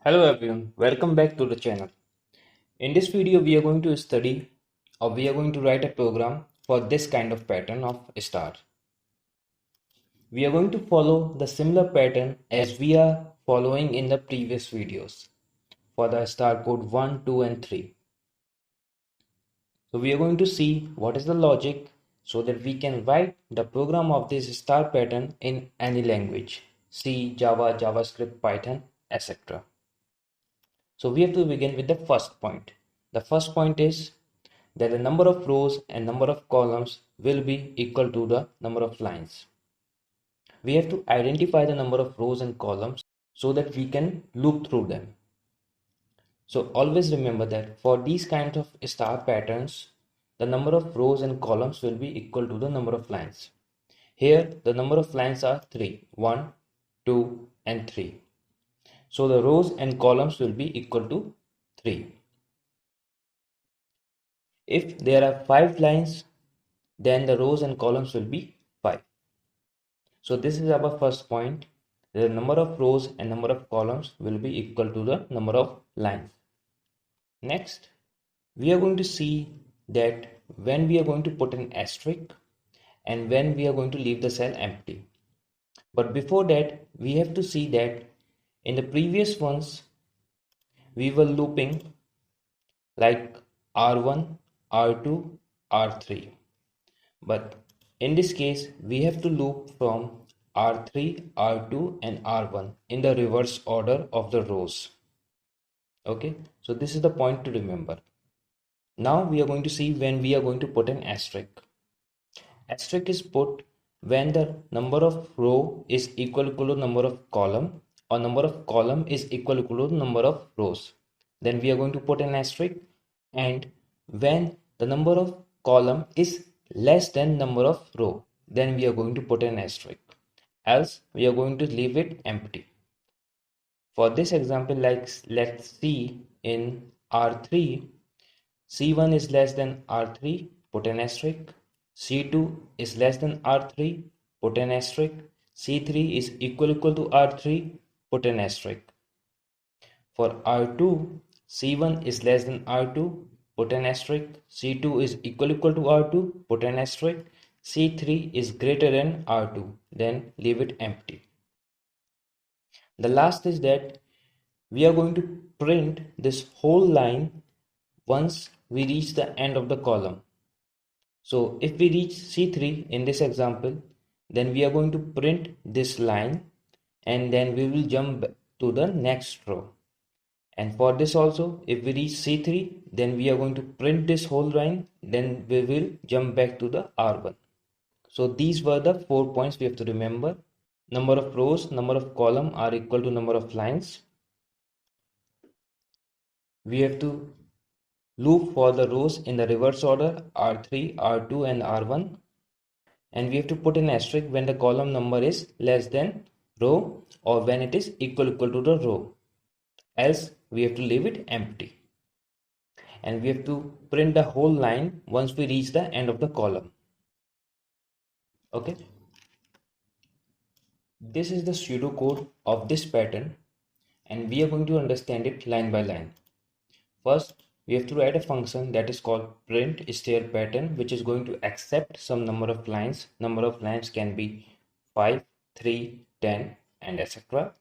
Hello everyone, welcome back to the channel. In this video we are going to study or we are going to write a program for this kind of pattern of star. We are going to follow the similar pattern as we are following in the previous videos for the star code 1, 2 and 3. So we are going to see what is the logic so that we can write the program of this star pattern in any language, C, Java, JavaScript, Python, etc. So we have to begin with the first point. The first point is that the number of rows and number of columns will be equal to the number of lines. We have to identify the number of rows and columns so that we can loop through them. So always remember that for these kinds of star patterns, the number of rows and columns will be equal to the number of lines. Here the number of lines are 3, 1, 2 and 3. So the rows and columns will be equal to 3. If there are 5 lines, then the rows and columns will be 5. So this is our first point. The number of rows and number of columns will be equal to the number of lines. Next, we are going to see that when we are going to put an asterisk and when we are going to leave the cell empty. But before that, we have to see that in the previous ones, we were looping like R1, R2, R3. But in this case, we have to loop from R3, R2 and R1 in the reverse order of the rows. Okay, so this is the point to remember. Now we are going to see when we are going to put an asterisk. Asterisk is put when the number of row is equal to number of column or number of column is equal to number of rows. Then we are going to put an asterisk, and when the number of column is less than number of row, then we are going to put an asterisk, else we are going to leave it empty. For this example, like let's see in R3, C1 is less than R3, put an asterisk. C2 is less than R3, put an asterisk. C3 is equal to R3, put an asterisk. For R2, C1 is less than R2, put an asterisk. C2 is equal to R2, put an asterisk. C3 is greater than R2, then leave it empty. The last is that we are going to print this whole line once we reach the end of the column. So if we reach C3 in this example, then we are going to print this line and then we will jump to the next row. And for this also, if we reach C3, then we are going to print this whole line, then we will jump back to the R1. So these were the 4 points we have to remember. Number of rows, number of column are equal to number of lines. We have to loop for the rows in the reverse order R3, R2 and R1, and we have to put an asterisk when the column number is less than row or when it is equal to the row, else we have to leave it empty, and we have to print the whole line once we reach the end of the column. Okay, this is the pseudocode of this pattern and we are going to understand it line by line. First, we have to write a function that is called print stair pattern, which is going to accept some number of lines. Number of lines can be 5, 3, 10 and etc.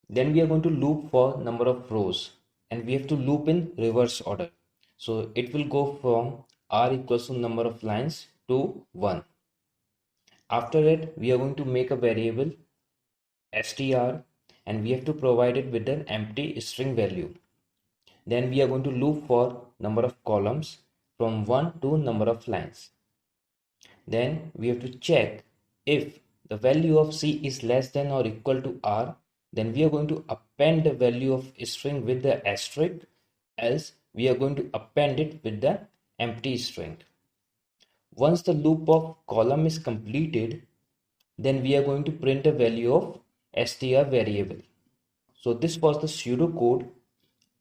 Then we are going to loop for number of rows and we have to loop in reverse order. So it will go from r equals to number of lines to 1. After it, we are going to make a variable str and we have to provide it with an empty string value. Then we are going to loop for number of columns from 1 to number of lines. Then we have to check if the value of c is less than or equal to r, then we are going to append the value of string with the asterisk, else we are going to append it with the empty string. Once the loop of column is completed, then we are going to print a value of str variable. So this was the pseudocode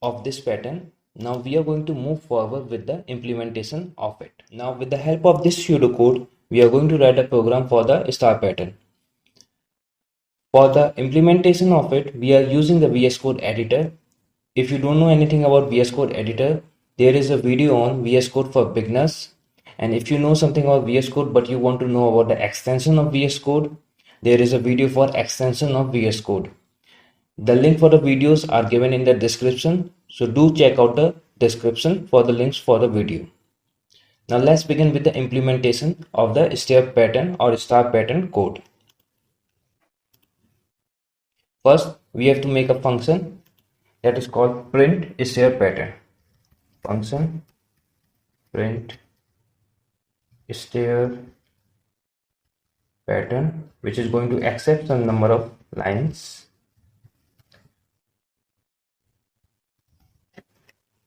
of this pattern. Now we are going to move forward with the implementation of it. Now with the help of this pseudocode, we are going to write a program for the star pattern. For the implementation of it, we are using the VS Code editor. If you don't know anything about VS Code editor, there is a video on VS Code for beginners. And if you know something about VS Code but you want to know about the extension of VS Code, there is a video for extension of VS Code. The link for the videos are given in the description, so do check out the description for the links for the video. Now let's begin with the implementation of the step pattern or star pattern code. First, we have to make a function that is called print step pattern. Function print step pattern, which is going to accept some number of lines.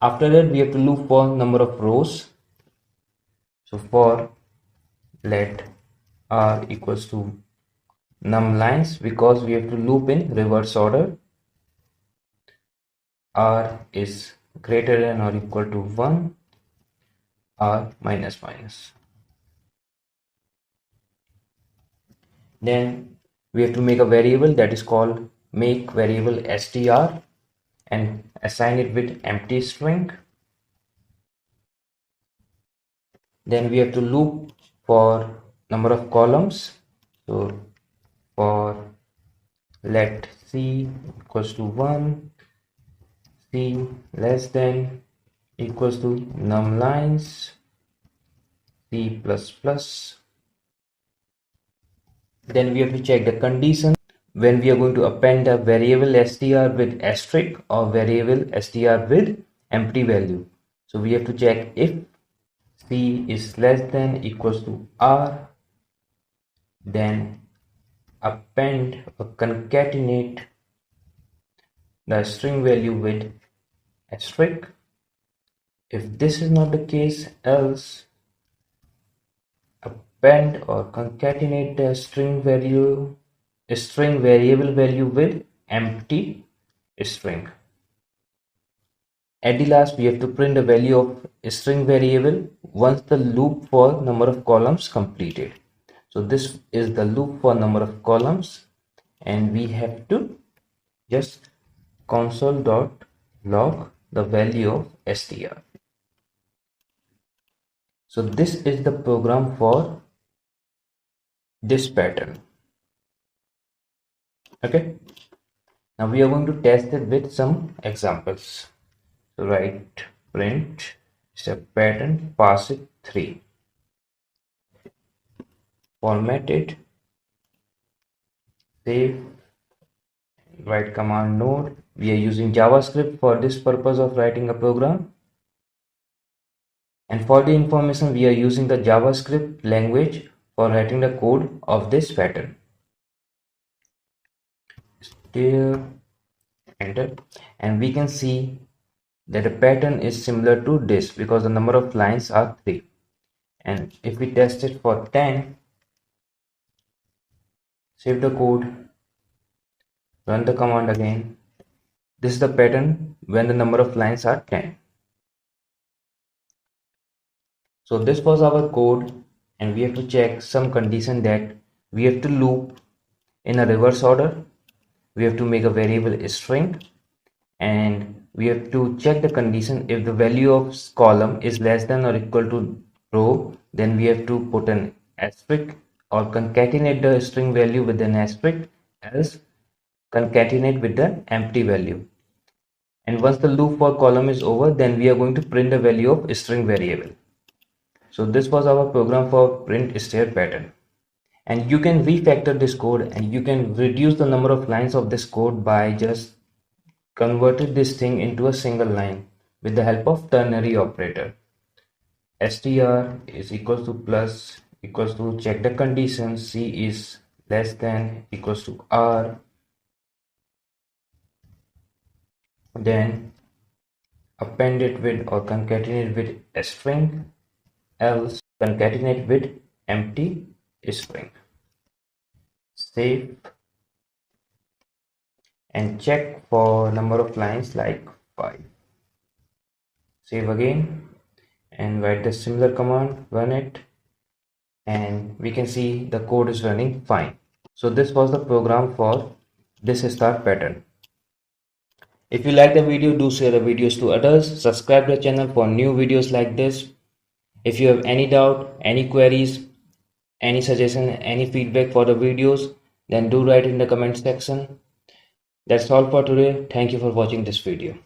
After that, we have to loop for number of rows. So for let r equals to num lines, because we have to loop in reverse order. R is greater than or equal to 1, r minus minus. Then we have to make a variable that is called make variable str and assign it with empty string. Then we have to loop for number of columns. So for let c equals to 1, c less than equals to num lines, c plus plus. Then we have to check the condition when we are going to append a variable str with asterisk or variable str with empty value. So we have to check if c is less than equals to r, then append or concatenate the string value with asterisk. If this is not the case, else append or concatenate the string variable value with empty string. At the last, we have to print the value of string variable once the loop for number of columns completed. So this is the loop for number of columns, and we have to just console.log the value of str. So this is the program for this pattern. Okay, now we are going to test it with some examples. So write print step pattern, pass it 3, format it, save, write command node. We are using JavaScript for this purpose of writing a program. And for the information, we are using the JavaScript language for writing the code of this pattern. There, enter, and we can see that the pattern is similar to this because the number of lines are 3. And if we test it for 10, save the code, run the command again. This is the pattern when the number of lines are 10. So this was our code, and we have to check some condition that we have to loop in a reverse order. We have to make a variable string, and we have to check the condition if the value of column is less than or equal to row, then we have to put an asterisk or concatenate the string value with an asterisk, else concatenate with the empty value. And once the loop for column is over, then we are going to print the value of string variable. So this was our program for print step pattern. And you can refactor this code, and you can reduce the number of lines of this code by just converting this thing into a single line with the help of ternary operator. Str is equals to plus equals to check the condition, c is less than equals to r, then append it with or concatenate with a string, else concatenate with empty string. Save and check for number of lines like 5. Save again and write the similar command, run it, and we can see the code is running fine. So this was the program for this is the pattern. If you like the video, do share the videos to others. Subscribe the channel for new videos like this. If you have any doubt, any queries, any suggestion, any feedback for the videos, then do write in the comment section. That's all for today. Thank you for watching this video.